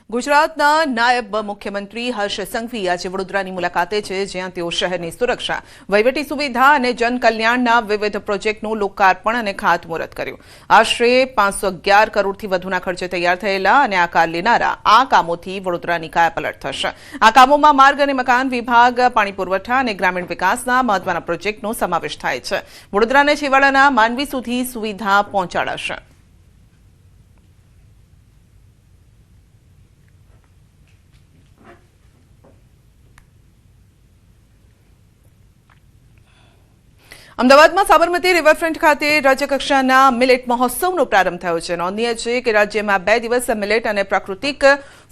ગુજરાતના નાયબ મુખ્યમંત્રી હર્ષ સંઘવી આજે વડોદરાની મુલાકાતે છે, જ્યાં તેઓ શહેરની સુરક્ષા, વહીવટી સુવિધા અને જનકલ્યાણના વિવિધ પ્રોજેક્ટનું લોકાર્પણ અને ખાતમુહૂર્ત કર્યું. આશરે 511 કરોડથી વધુના ખર્ચે તૈયાર થયેલા અને આકાર લેનારા આ કામોથી વડોદરાની કાયાપલટ થશે. આ કામોમાં માર્ગ અને મકાન વિભાગ, પાણી પુરવઠા અને ગ્રામીણ વિકાસના મહત્વના પ્રોજેક્ટનો સમાવેશ થાય છે. વડોદરાને છેવાડાના માનવી સુધી સુવિધા પહોંચાડાશે. અમદાવાદમાં સાબરમતી રિવરફ્રન્ટ ખાતે રાજ્યકક્ષાના મિલેટ મહોત્સવનો પ્રારંભ થયો છે. નોંધનીય છે કે રાજ્યમાં 2 દિવસ મિલેટ અને પ્રાકૃતિક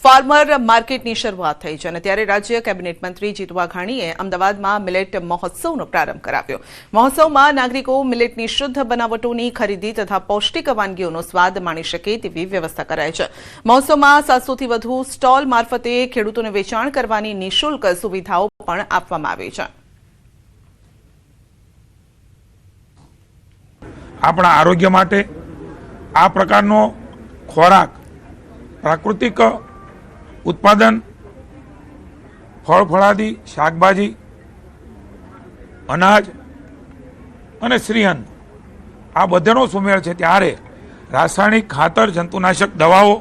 ફાર્મર માર્કેટની શરૂઆત થઈ છે અને ત્યારે રાજ્ય કેબિનેટ મંત્રી જીતુ વાઘાણીએ અમદાવાદમાં મિલેટ મહોત્સવનો પ્રારંભ કરાવ્યો. મહોત્સવમાં નાગરિકો મિલેટની શુદ્ધ બનાવટોની ખરીદી તથા પૌષ્ટિક વાનગીઓનો સ્વાદ માણી શકે તેવી વ્યવસ્થા કરાઈ છે. મહોત્સવમાં 700થી વધુ સ્ટોલ મારફતે ખેડૂતોને વેચાણ કરવાની નિઃશુલ્ક સુવિધાઓ પણ આપવામાં આવી છે. આપણા આરોગ્ય માટે આ પ્રકારનો ખોરાક, પ્રાકૃતિક ઉત્પાદન, ફળ ફળાદી, શાકભાજી, અનાજ અને શ્રીઅન્ન આ બધાનો સુમેળ છે. ત્યારે રાસાયણિક ખાતર, જંતુનાશક દવાઓ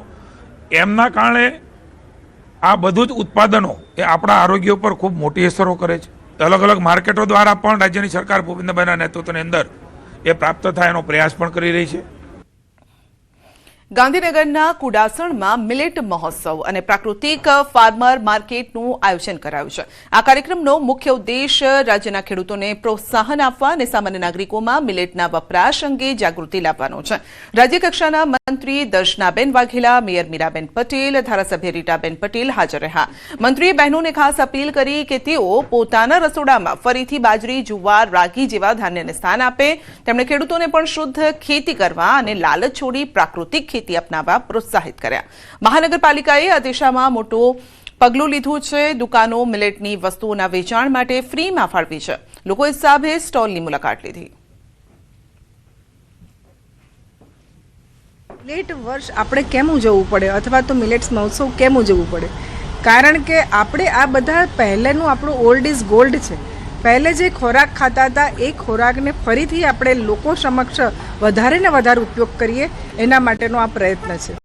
એમના કારણે આ બધું જ ઉત્પાદનો એ આપણા આરોગ્ય ઉપર ખૂબ મોટી અસરો કરે છે. અલગ અલગ માર્કેટો દ્વારા પણ રાજ્યની સરકાર ભૂપેન્દ્રભાઈના નેતૃત્વની અંદર એ પ્રાપ્ત થાય એનો પ્રયાસ પણ કરી રહી છે. ગાંધીનગરના કુડાસણમાં મિલેટ મહોત્સવ અને પ્રાકૃતિક ફાર્મર માર્કેટનું આયોજન કરાયું છે. આ કાર્યક્રમનો મુખ્ય ઉદ્દેશ રાજ્યના ખેડૂતોને પ્રોત્સાહન આપવા અને સામાન્ય નાગરિકોમાં મિલેટના વપરાશ અંગે જાગૃતિ લાવવાનો છે. રાજ્યકક્ષાના મંત્રી દર્શનાબેન વાઘેલા, મેયર મીરાબેન પટેલ, ધારાસભ્ય રીટાબેન પટેલ હાજર રહ્યા. મંત્રીએ બહેનોને ખાસ અપીલ કરી કે તેઓ પોતાના રસોડામાં ફરીથી બાજરી, જુવાર, રાગી જેવા ધાન્યને સ્થાન આપે. તેમણે ખેડૂતોને પણ શુદ્ધ ખેતી કરવા અને લાલચ છોડી પ્રાકૃતિક ખેતી અપનાવવા પ્રોત્સાહિત કર્યા. મહાનગરપાલિકાએ આ દિશામાં મોટું પગલું લીધું છે. દુકાનો મિલેટની વસ્તુઓના વેચાણ માટે ફ્રીમાં ફાળવી છે. લોકોએ સાબે સ્ટોલની મુલાકાત લીધી. મિલેટ વર્ષ આપણે કેમ ઉજવવું પડે અથવા તો મિલેટ્સ મહોત્સવ કેમ ઉજવવું પડે? કારણ કે આપણે આ બધા પહેલેનું આપણું ઓલ્ડ ઇઝ ગોલ્ડ છે. પહેલે જે ખોરાક ખાતા હતા એ ખોરાકને ફરીથી આપણે લોકો સમક્ષ વધારે ને વધારે ઉપયોગ કરીએ, એના માટેનો આ પ્રયત્ન છે.